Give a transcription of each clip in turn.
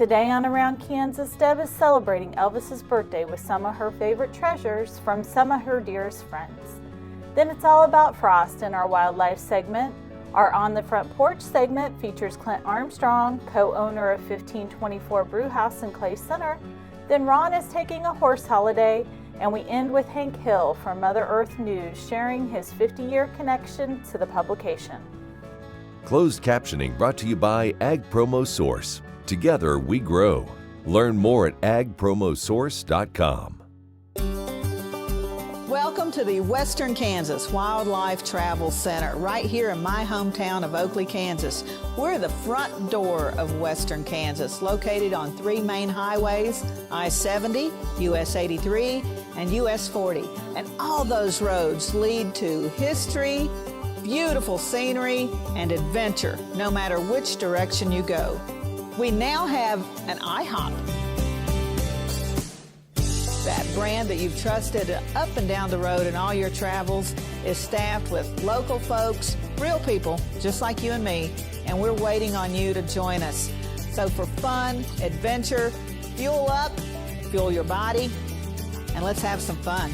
Today on Around Kansas, Deb is celebrating Elvis's birthday with some of her favorite treasures from some of her dearest friends. Then it's all about Frost in our wildlife segment. Our On the Front Porch segment features Clint Armstrong, co-owner of 1524 Brewhouse in Clay Center. Then Ron is taking a horse holiday, and we end with Hank Hill from Mother Earth News sharing his 50-year connection to the publication. Closed captioning brought to you by Ag Promo Source. Together we grow. Learn more at agpromosource.com. Welcome to the Western Kansas Wildlife Travel Center, right here in my hometown of Oakley, Kansas. We're the front door of Western Kansas, located on 3 main highways, I-70, US 83, and US 40. And all those roads lead to history, beautiful scenery, and adventure, no matter which direction you go. We now have an IHOP. That brand that you've trusted up and down the road in all your travels is staffed with local folks, real people, just like you and me, and we're waiting on you to join us. So for fun, adventure, fuel up, fuel your body, and let's have some fun.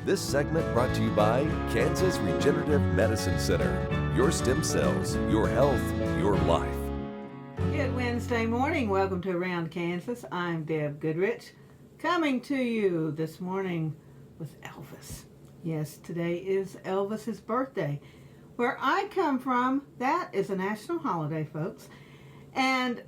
This segment brought to you by Kansas Regenerative Medicine Center. Your stem cells, your health, your life. Good Wednesday morning. Welcome to Around Kansas. I'm Deb Goodrich, coming to you this morning with Elvis. Yes, today is Elvis's birthday. Where I come from, that is a national holiday, folks. And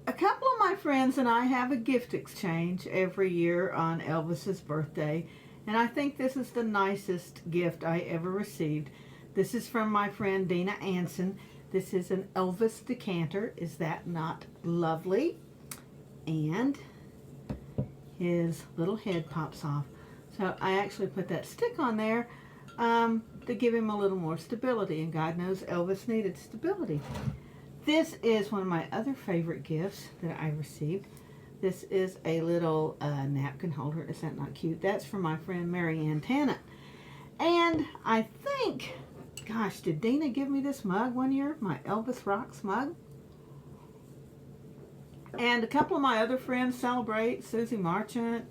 a couple of my friends and I have a gift exchange every year on Elvis's birthday. And I think this is the nicest gift I ever received. This is from my friend Dina Anson. This is an Elvis decanter. Is that not lovely? And his little head pops off. So I actually put that stick on there to give him a little more stability. And God knows Elvis needed stability. This is one of my other favorite gifts that I received. This is a little napkin holder. Is that not cute? That's from my friend Mary Ann Tannant. And I think, gosh, did Dina give me this mug one year? My Elvis Rocks mug? And a couple of my other friends celebrate, Susie Marchant.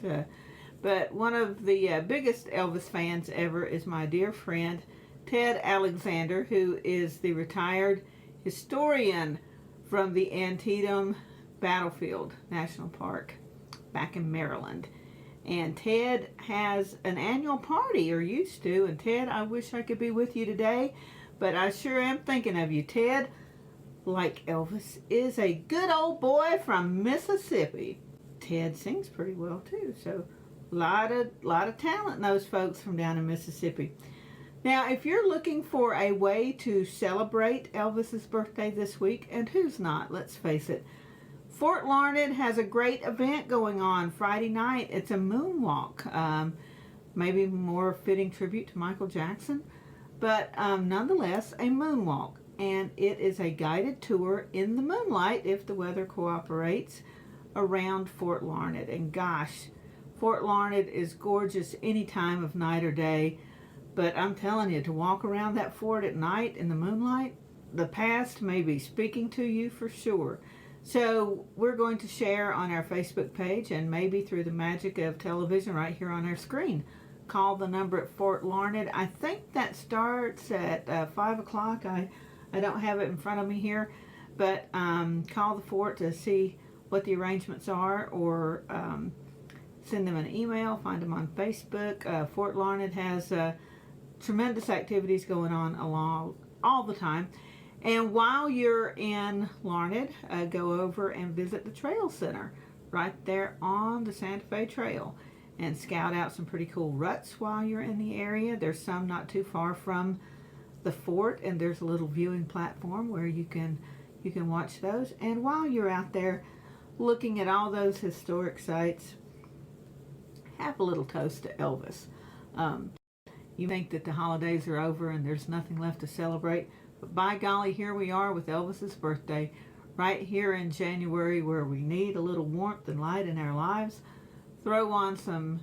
But one of the biggest Elvis fans ever is my dear friend Ted Alexander, who is the retired historian from the Antietam Battlefield National Park back in Maryland. And Ted has an annual party, or used to. And Ted, I wish I could be with you today, but I sure am thinking of you. Ted, like Elvis, is a good old boy from Mississippi. Ted sings pretty well too, so a lot of talent in those folks from down in Mississippi. Now, if you're looking for a way to celebrate Elvis's birthday this week, and who's not, let's face it, Fort Larned has a great event going on Friday night. It's a moonwalk, maybe more fitting tribute to Michael Jackson, but nonetheless a moonwalk. And it is a guided tour in the moonlight, if the weather cooperates, around Fort Larned. And gosh, Fort Larned is gorgeous any time of night or day, but I'm telling you, to walk around that fort at night in the moonlight, the past may be speaking to you for sure. So we're going to share on our Facebook page, and maybe through the magic of television right here on our screen. Call the number at Fort Larned. I think that starts at 5 o'clock. I don't have it in front of me here, but call the fort to see what the arrangements are, or send them an email, find them on Facebook. Fort Larned has tremendous activities going on along all the time. And while you're in Larned, go over and visit the Trail Center right there on the Santa Fe Trail, and scout out some pretty cool ruts while you're in the area. There's some not too far from the fort, and there's a little viewing platform where you can watch those. And while you're out there looking at all those historic sites, have a little toast to Elvis. You think that the holidays are over and there's nothing left to celebrate. But by golly, here we are with Elvis's birthday, right here in January, where we need a little warmth and light in our lives. throw on some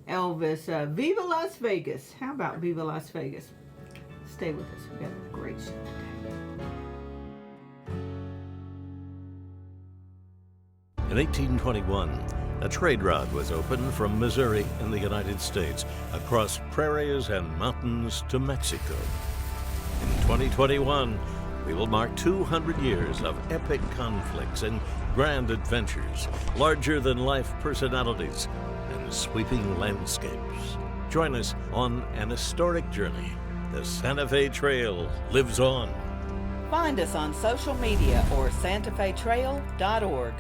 Elvis. Viva Las Vegas. How about Viva Las Vegas? Stay with us. We've got a great show today. In 1821, a trade route was opened from Missouri in the United States across prairies and mountains to Mexico. In 2021, we will mark 200 years of epic conflicts and grand adventures, larger-than-life personalities, and sweeping landscapes. Join us on an historic journey. The Santa Fe Trail lives on. Find us on social media or santafetrail.org.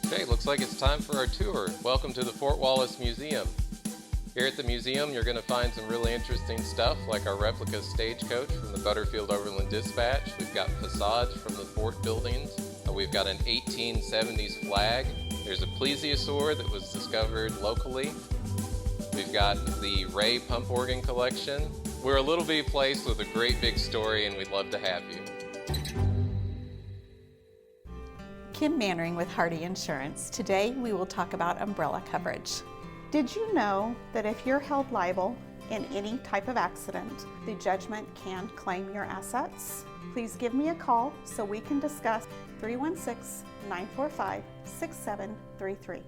Okay, looks like it's time for our tour. Welcome to the Fort Wallace Museum. Here at the museum, you're going to find some really interesting stuff like our replica stagecoach from the Butterfield Overland Dispatch. We've got facades from the fort buildings. We've got an 1870s flag. There's a plesiosaur that was discovered locally. We've got the Ray pump organ collection. We're a little bitty place with a great big story, and we'd love to have you. Kim Mannering with Hardy Insurance. Today we will talk about umbrella coverage. Did you know that if you're held liable in any type of accident, the judgment can claim your assets? Please give me a call so we can discuss. 316-945-6733.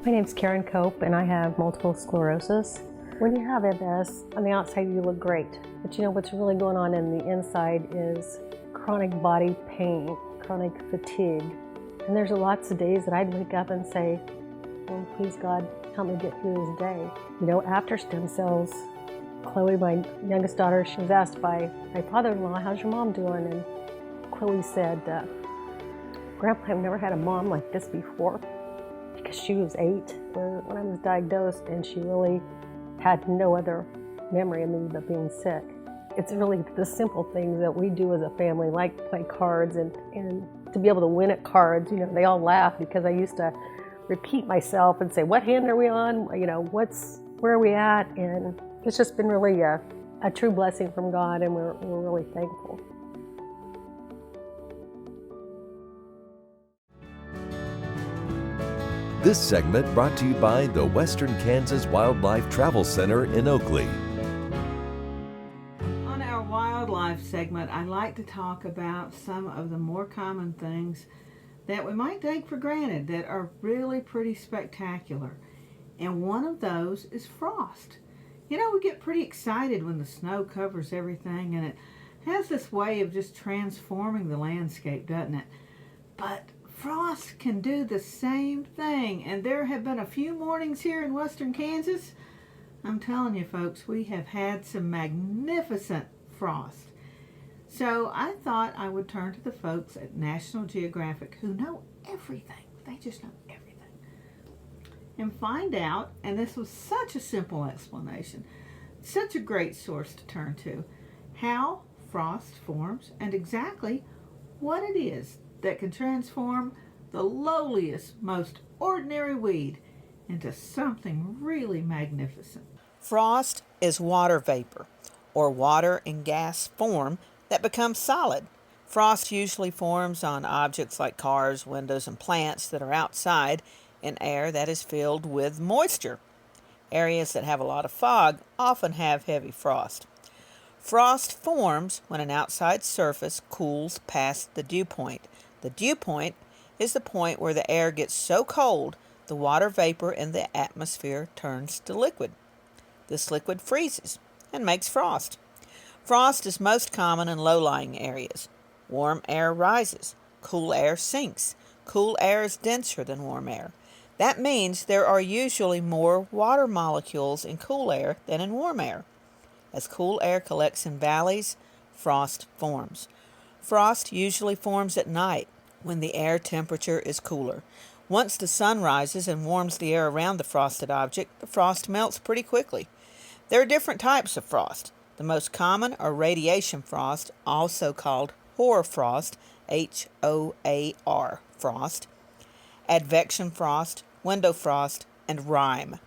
My name's Karen Cope and I have multiple sclerosis. When you have MS, on the outside you look great, but you know what's really going on in the inside is chronic body pain, chronic fatigue. And there's lots of days that I'd wake up and say, oh, please God, help me get through this day. You know, after stem cells, Chloe, my youngest daughter, she was asked by my father-in-law, how's your mom doing? And Chloe said, Grandpa, I've never had a mom like this before, because she was 8 when I was diagnosed, and she really had no other memory of me but being sick. It's really the simple things that we do as a family, like play cards, and to be able to win at cards. You know, they all laugh because I used to repeat myself and say, what hand are we on? You know, where are we at? And it's just been really a true blessing from God, and we're really thankful. This segment brought to you by the Western Kansas Wildlife Travel Center in Oakley. On our wildlife segment, I'd like to talk about some of the more common things that we might take for granted that are really pretty spectacular. And one of those is frost. You know, we get pretty excited when the snow covers everything, and it has this way of just transforming the landscape, doesn't it? But frost can do the same thing, and there have been a few mornings here in western Kansas. I'm telling you folks, we have had some magnificent frost. So I thought I would turn to the folks at National Geographic who know everything. They just know everything. And find out, and this was such a simple explanation, such a great source to turn to, how frost forms and exactly what it is that can transform the lowliest, most ordinary weed into something really magnificent. Frost is water vapor, or water in gas form that becomes solid. Frost usually forms on objects like cars, windows, and plants that are outside in air that is filled with moisture. Areas that have a lot of fog often have heavy frost. Frost forms when an outside surface cools past the dew point. The dew point is the point where the air gets so cold the water vapor in the atmosphere turns to liquid. This liquid freezes and makes frost. Frost is most common in low-lying areas. Warm air rises, cool air sinks. Cool air is denser than warm air. That means there are usually more water molecules in cool air than in warm air. As cool air collects in valleys, frost forms. Frost usually forms at night when the air temperature is cooler. Once the sun rises and warms the air around the frosted object, the frost melts pretty quickly. There are different types of frost. The most common are radiation frost, also called hoar frost, H-O-A-R frost, advection frost, window frost, and rime.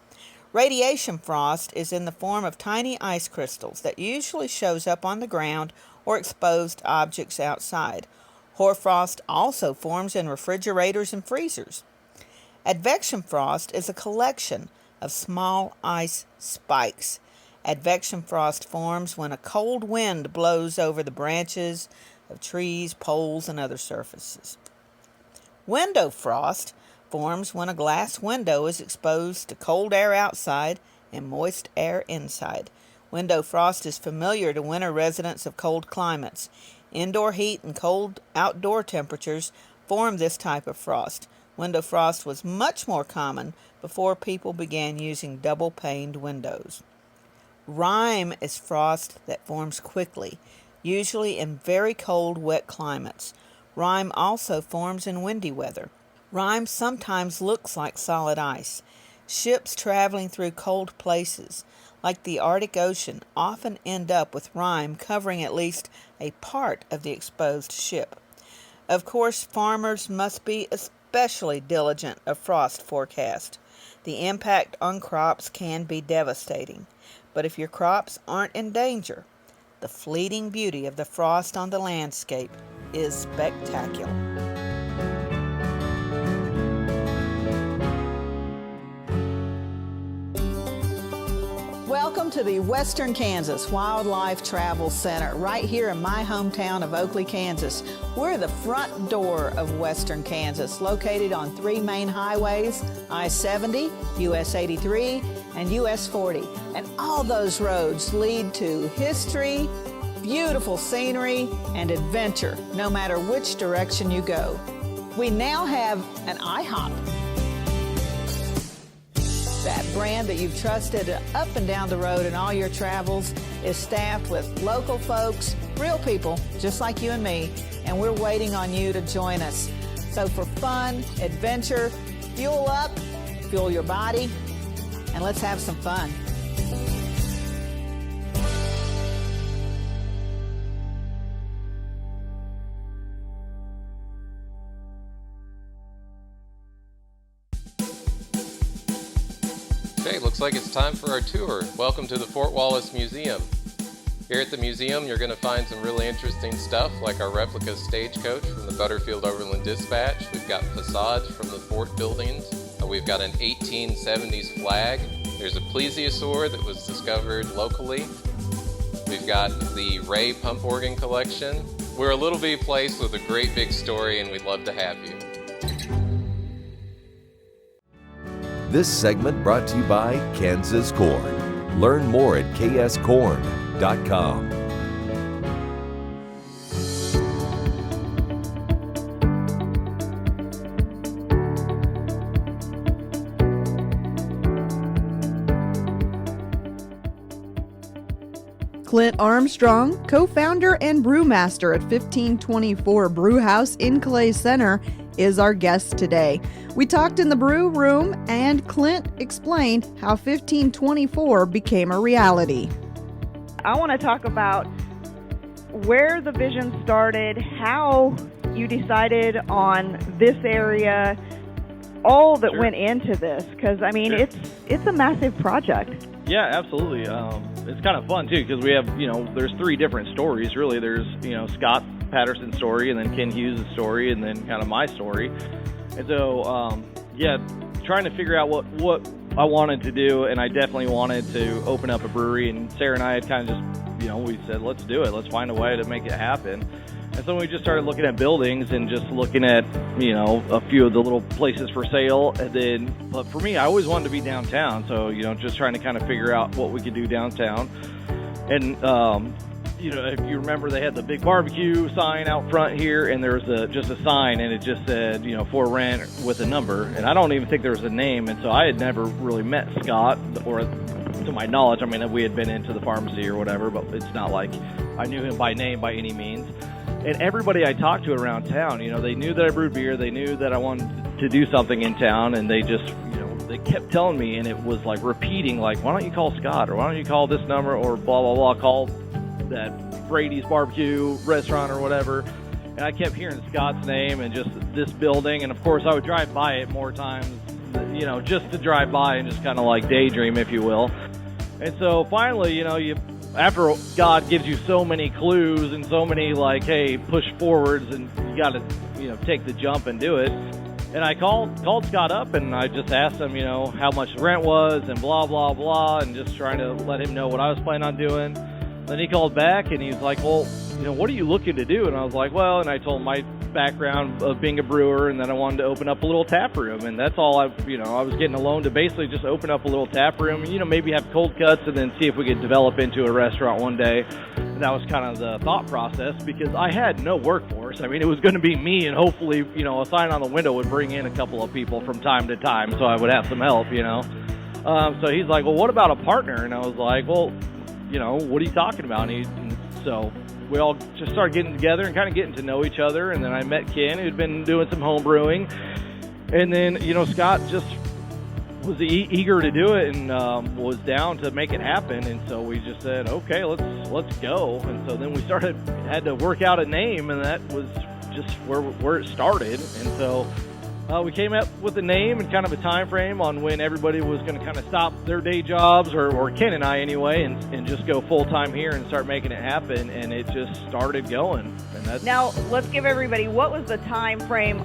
Radiation frost is in the form of tiny ice crystals that usually shows up on the ground or exposed objects outside. Hoarfrost also forms in refrigerators and freezers. Advection frost is a collection of small ice spikes. Advection frost forms when a cold wind blows over the branches of trees, poles, and other surfaces. Window frost forms when a glass window is exposed to cold air outside and moist air inside. Window frost is familiar to winter residents of cold climates. Indoor heat and cold outdoor temperatures form this type of frost. Window frost was much more common before people began using double-paned windows. Rime is frost that forms quickly, usually in very cold, wet climates. Rime also forms in windy weather. Rime sometimes looks like solid ice. Ships traveling through cold places, like the Arctic Ocean, often end up with rime covering at least a part of the exposed ship. Of course, farmers must be especially diligent of frost forecast. The impact on crops can be devastating, but if your crops aren't in danger, the fleeting beauty of the frost on the landscape is spectacular. Welcome to the Western Kansas Wildlife Travel Center, right here in my hometown of Oakley, Kansas. We're the front door of Western Kansas, located on 3 main highways, I-70, US 83, and US 40. And all those roads lead to history, beautiful scenery, and adventure, no matter which direction you go. We now have an IHOP. That brand that you've trusted up and down the road in all your travels is staffed with local folks, real people, just like you and me, and we're waiting on you to join us. So for fun, adventure, fuel up, fuel your body, and let's have some fun. Okay, looks like it's time for our tour. Welcome to the Fort Wallace Museum. Here at the museum, you're going to find some really interesting stuff like our replica stagecoach from the Butterfield Overland Dispatch. We've got facades from the fort buildings. We've got an 1870s flag. There's a plesiosaur that was discovered locally. We've got the Ray pump organ collection. We're a little bitty place with a great big story, and we'd love to have you. This segment brought to you by Kansas Corn. Learn more at kscorn.com. Clint Armstrong, co-founder and brewmaster at 1524 Brewhouse in Clay Center, is our guest today. We talked in the brew room, and Clint explained how 1524 became a reality. I want to talk about where the vision started, how you decided on this area, all that went into this, because I mean, it's a massive project. Yeah, absolutely. It's kind of fun too, because we have, there's 3 different stories really. There's, Scott Patterson's story, and then Ken Hughes' story, and then kind of my story. And so, trying to figure out what I wanted to do, and I definitely wanted to open up a brewery, and Sarah and I had kind of just, we said, let's do it. Let's find a way to make it happen. And so we just started looking at buildings and just looking at, a few of the little places for sale. And then, but for me, I always wanted to be downtown. So, just trying to kind of figure out what we could do downtown. And, if you remember, they had the big barbecue sign out front here, and there was just a sign, and it just said, for rent with a number. And I don't even think there was a name. And so I had never really met Scott, or to my knowledge, I mean, we had been into the pharmacy or whatever, but it's not like I knew him by name by any means. And everybody I talked to around town, they knew that I brewed beer. They knew that I wanted to do something in town, and they just, they kept telling me, and it was like repeating, like, why don't you call Scott, or why don't you call this number, or blah, blah, blah, call that Brady's Barbecue restaurant or whatever. And I kept hearing Scott's name and just this building, and of course I would drive by it more times, just to drive by and just kind of like daydream, if you will. And so finally, after God gives you so many clues and so many like, hey, push forwards, and you got to, take the jump and do it. And I called Scott up, and I just asked him, how much the rent was and blah, blah, blah, and just trying to let him know what I was planning on doing. Then he called back, and he's like, well, what are you looking to do? And I was like, well, and I told him my background of being a brewer, and then I wanted to open up a little tap room. And that's all I was getting a loan to basically just open up a little tap room, maybe have cold cuts, and then see if we could develop into a restaurant one day. And that was kind of the thought process, because I had no workforce. I mean, it was going to be me, and hopefully, a sign on the window would bring in a couple of people from time to time, so I would have some help, So he's like, well, what about a partner? And I was like, well, what are you talking about? And so we all just started getting together and kind of getting to know each other. And then I met Ken, who'd been doing some home brewing. And then, Scott just was eager to do it and was down to make it happen. And so we just said, okay, let's go. And so then we had to work out a name, and that was just where it started. And so we came up with a name and kind of a time frame on when everybody was going to kind of stop their day jobs, or Ken and I anyway, and just go full-time here and start making it happen, and it just started going. And that's... Now, let's give everybody, what was the time frame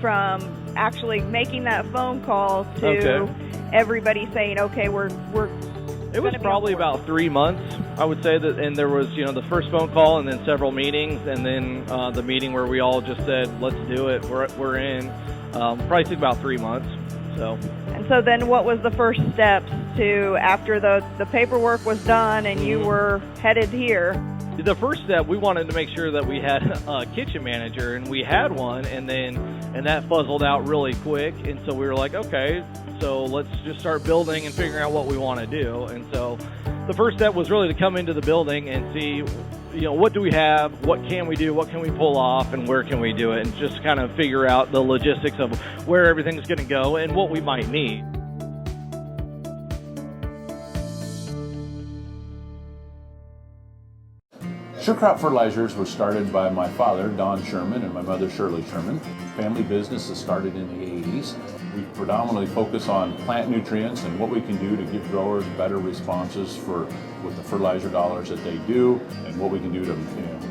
from actually making that phone call to everybody saying, okay, It was probably about 3 months, I would say, that, and there was, the first phone call and then several meetings, and then the meeting where we all just said, let's do it, we're in. Probably took about 3 months. And so then what was the first steps to, after the paperwork was done and you were headed here? The first step, we wanted to make sure that we had a kitchen manager, and we had one, and that fuzzled out really quick, and so we were like, okay, so let's just start building and figuring out what we want to do. And so the first step was really to come into the building and see, what do we have, what can we do, what can we pull off, and where can we do it, and just kind of figure out the logistics of where everything's going to go and what we might need. Sure Crop Fertilizers was started by my father, Don Sherman, and my mother, Shirley Sherman. Family business that started in the 80s. We predominantly focus on plant nutrients and what we can do to give growers better responses with the fertilizer dollars that they do, and what we can do to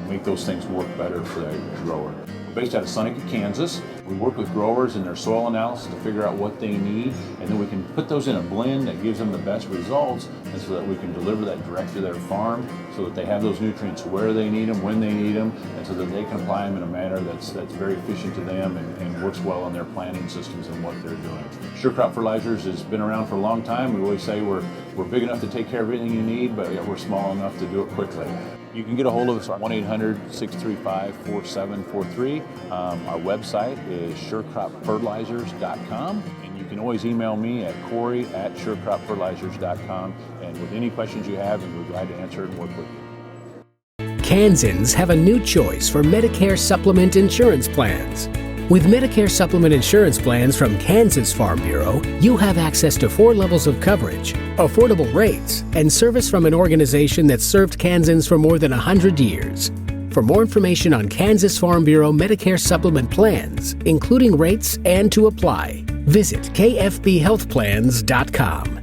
make those things work better for the grower. We're based out of Seneca, Kansas. We work with growers in their soil analysis to figure out what they need, and then we can put those in a blend that gives them the best results, and so that we can deliver that direct to their farm, so that they have those nutrients where they need them, when they need them, and so that they can apply them in a manner that's very efficient to them and works well on their planting systems and what they're doing. Sure Crop Fertilizers has been around for a long time. We always say we're big enough to take care of everything you need, but we're small enough to do it quickly. You can get a hold of us at 1-800-635-4743. Our website is surecropfertilizers.com, and you can always email me at Corey@surecropfertilizers.com, and with any questions you have, we're glad to answer it and work with you. Kansans have a new choice for Medicare supplement insurance plans. With Medicare supplement insurance plans from Kansas Farm Bureau, you have access to 4 levels of coverage, affordable rates, and service from an organization that's served Kansans for more than 100 years. For more information on Kansas Farm Bureau Medicare supplement plans, including rates and to apply, visit kfbhealthplans.com.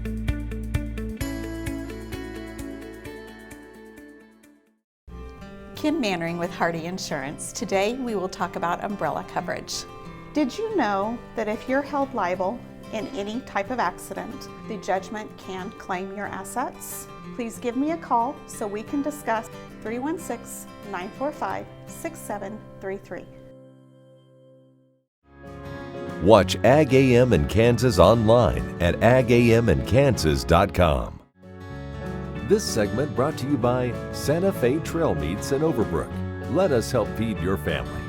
Kim Mannering with Hardy Insurance. Today we will talk about umbrella coverage. Did you know that if you're held liable in any type of accident, the judgment can claim your assets? Please give me a call so we can discuss. 316-945-6733. Watch Ag AM in Kansas online at agamandkansas.com. This segment brought to you by Santa Fe Trail Meats in Overbrook. Let us help feed your family.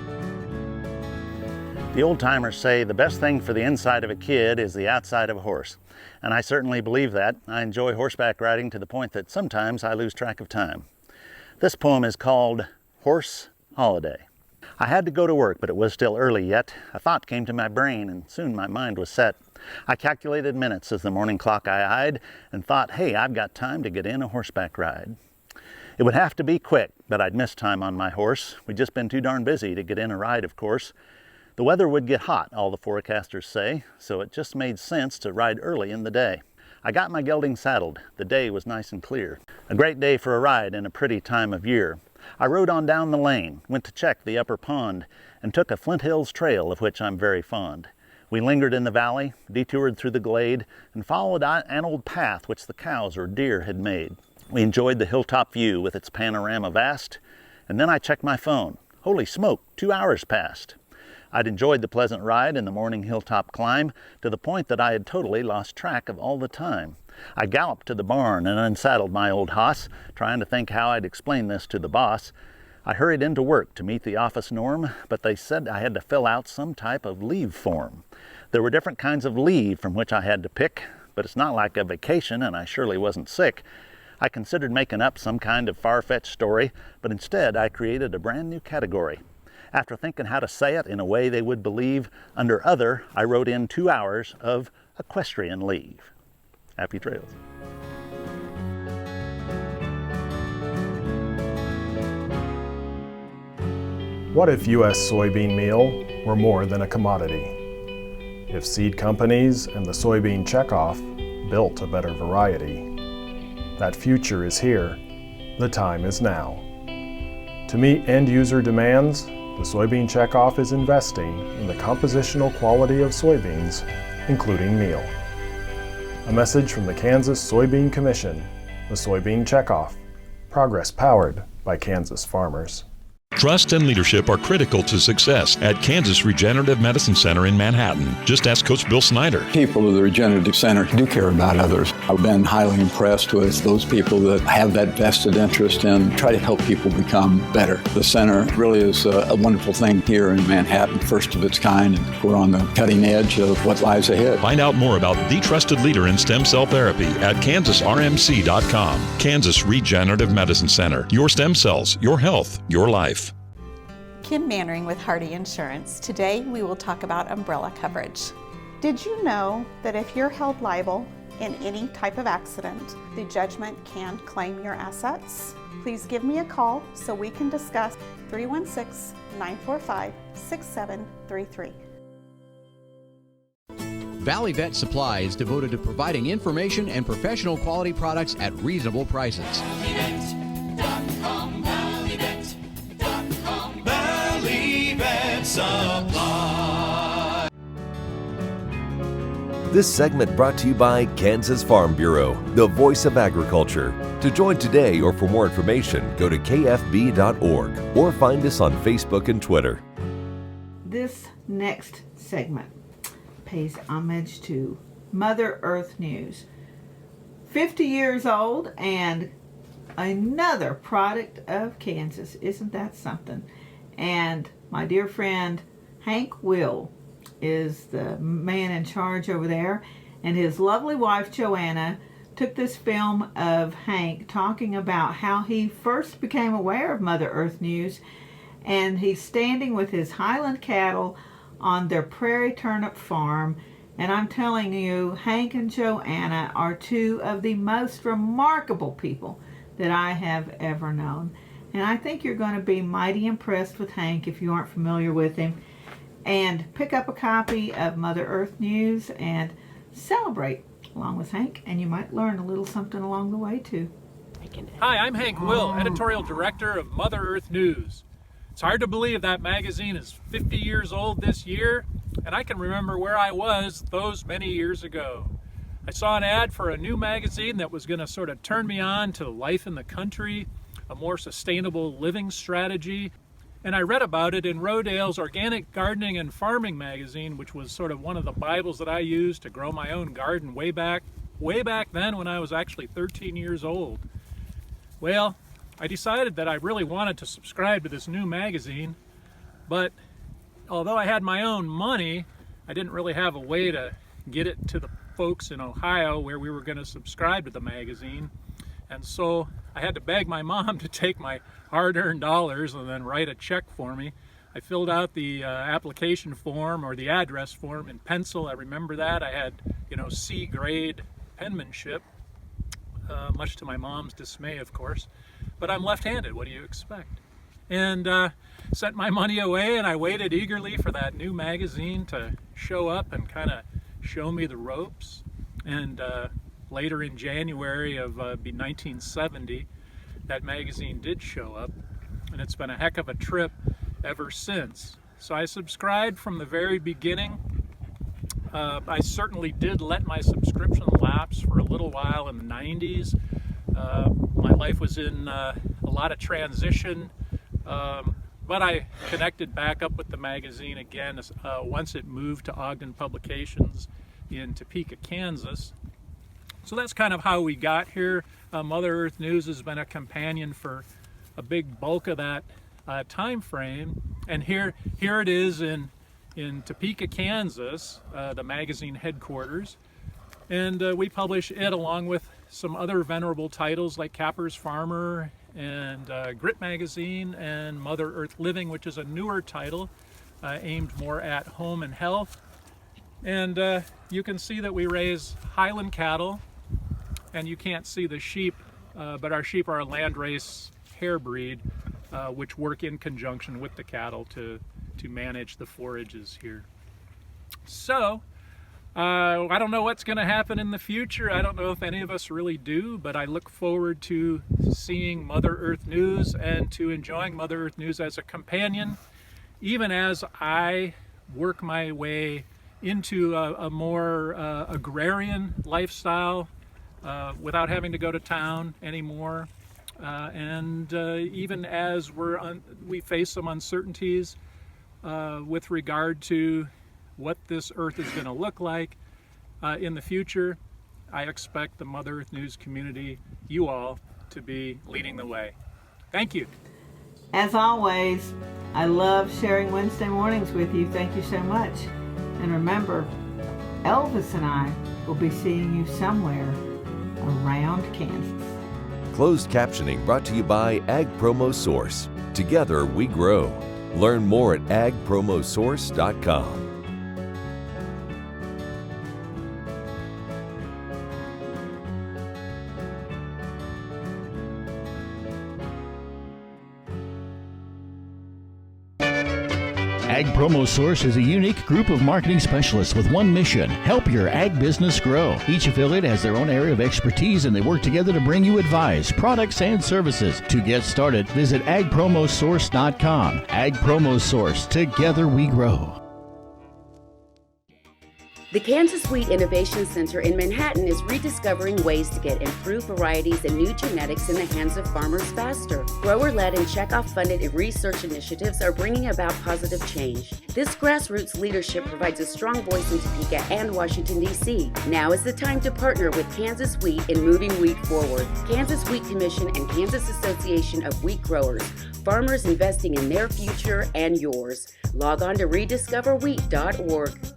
The old timers say the best thing for the inside of a kid is the outside of a horse. And I certainly believe that. I enjoy horseback riding to the point that sometimes I lose track of time. This poem is called Horse Holiday. I had to go to work, but it was still early yet. A thought came to my brain, and soon my mind was set. I calculated minutes as the morning clock I eyed, and thought, hey, I've got time to get in a horseback ride. It would have to be quick, but I'd miss time on my horse. We'd just been too darn busy to get in a ride, of course. The weather would get hot, all the forecasters say, so it just made sense to ride early in the day. I got my gelding saddled. The day was nice and clear. A great day for a ride in a pretty time of year. I rode on down the lane, went to check the upper pond, and took a Flint Hills trail of which I'm very fond. We lingered in the valley, detoured through the glade, and followed an old path which the cows or deer had made. We enjoyed the hilltop view with its panorama vast, and then I checked my phone. Holy smoke, 2 hours passed. I'd enjoyed the pleasant ride and the morning hilltop climb to the point that I had totally lost track of all the time. I galloped to the barn and unsaddled my old hoss, trying to think how I'd explain this to the boss. I hurried into work to meet the office norm, but they said I had to fill out some type of leave form. There were different kinds of leave from which I had to pick, but it's not like a vacation and I surely wasn't sick. I considered making up some kind of far-fetched story, but instead I created a brand new category. After thinking how to say it in a way they would believe, under other, I wrote in 2 hours of equestrian leave. Happy trails. What if U.S. soybean meal were more than a commodity? If seed companies and the soybean checkoff built a better variety? That future is here. The time is now. To meet end-user demands, the soybean checkoff is investing in the compositional quality of soybeans, including meal. A message from the Kansas Soybean Commission, the Soybean Checkoff. Progress powered by Kansas farmers. Trust and leadership are critical to success at Kansas Regenerative Medicine Center in Manhattan. Just ask Coach Bill Snyder. People of the Regenerative Center do care about others. I've been highly impressed with those people that have that vested interest and try to help people become better. The center really is a wonderful thing here in Manhattan, first of its kind, and we're on the cutting edge of what lies ahead. Find out more about the trusted leader in stem cell therapy at kansasrmc.com. Kansas Regenerative Medicine Center. Your stem cells, your health, your life. Kim Mannering with Hardy Insurance. Today we will talk about umbrella coverage. Did you know that if you're held liable in any type of accident, the judgment can claim your assets? Please give me a call so we can discuss. 316-945-6733. Valley Vet Supply is devoted to providing information and professional quality products at reasonable prices. Supply. This segment brought to you by Kansas Farm Bureau, the voice of agriculture. To join today or for more information, go to kfb.org or find us on Facebook and Twitter. This next segment pays homage to Mother Earth News. 50 years old and another product of Kansas. Isn't that something? And my dear friend Hank Will is the man in charge over there, and his lovely wife Joanna took this film of Hank talking about how he first became aware of Mother Earth News, and he's standing with his Highland cattle on their prairie turnip farm, and I'm telling you, Hank and Joanna are two of the most remarkable people that I have ever known. And I think you're going to be mighty impressed with Hank if you aren't familiar with him. And pick up a copy of Mother Earth News and celebrate along with Hank. And you might learn a little something along the way too. Hi, I'm Hank Will, Editorial Director of Mother Earth News. It's hard to believe that magazine is 50 years old this year, and I can remember where I was those many years ago. I saw an ad for a new magazine that was going to sort of turn me on to life in the country, a more sustainable living strategy, and I read about it in Rodale's Organic Gardening and Farming magazine, which was sort of one of the Bibles that I used to grow my own garden way back then when I was actually 13 years old. Well, I decided that I really wanted to subscribe to this new magazine, but although I had my own money, I didn't really have a way to get it to the folks in Ohio where we were going to subscribe to the magazine. And so I had to beg my mom to take my hard-earned dollars and then write a check for me. I filled out the application form or the address form in pencil. I remember that. I had, C-grade penmanship, much to my mom's dismay, of course. But I'm left-handed. What do you expect? And sent my money away, and I waited eagerly for that new magazine to show up and kind of show me the ropes. And later in January of 1970, that magazine did show up, and it's been a heck of a trip ever since. So I subscribed from the very beginning. I certainly did let my subscription lapse for a little while in the 90s. My life was in a lot of transition, but I connected back up with the magazine again once it moved to Ogden Publications in Topeka, Kansas. So that's kind of how we got here. Mother Earth News has been a companion for a big bulk of that time frame, and here it is in Topeka, Kansas, the magazine headquarters, and we publish it along with some other venerable titles like Capper's Farmer and Grit Magazine and Mother Earth Living, which is a newer title aimed more at home and health. And you can see that we raise Highland cattle, and you can't see the sheep, but our sheep are a landrace hair breed, which work in conjunction with the cattle to manage the forages here. So I don't know what's going to happen in the future. I don't know if any of us really do, but I look forward to seeing Mother Earth News and to enjoying Mother Earth News as a companion, even as I work my way into a more agrarian lifestyle without having to go to town anymore. And even as we face some uncertainties with regard to what this earth is going to look like in the future, I expect the Mother Earth News community, you all, to be leading the way. Thank you. As always, I love sharing Wednesday mornings with you. Thank you so much. And remember, Elvis and I will be seeing you somewhere around Kansas. Closed captioning brought to you by Ag Promo Source. Together we grow. Learn more at agpromosource.com. Ag Promo Source is a unique group of marketing specialists with one mission: help your ag business grow. Each affiliate has their own area of expertise, and they work together to bring you advice, products, and services. To get started, visit agpromosource.com. Ag Promo Source. Together we grow. The Kansas Wheat Innovation Center in Manhattan is rediscovering ways to get improved varieties and new genetics in the hands of farmers faster. Grower-led and checkoff-funded research initiatives are bringing about positive change. This grassroots leadership provides a strong voice in Topeka and Washington, D.C. Now is the time to partner with Kansas Wheat in moving wheat forward. Kansas Wheat Commission and Kansas Association of Wheat Growers. Farmers investing in their future and yours. Log on to rediscoverwheat.org.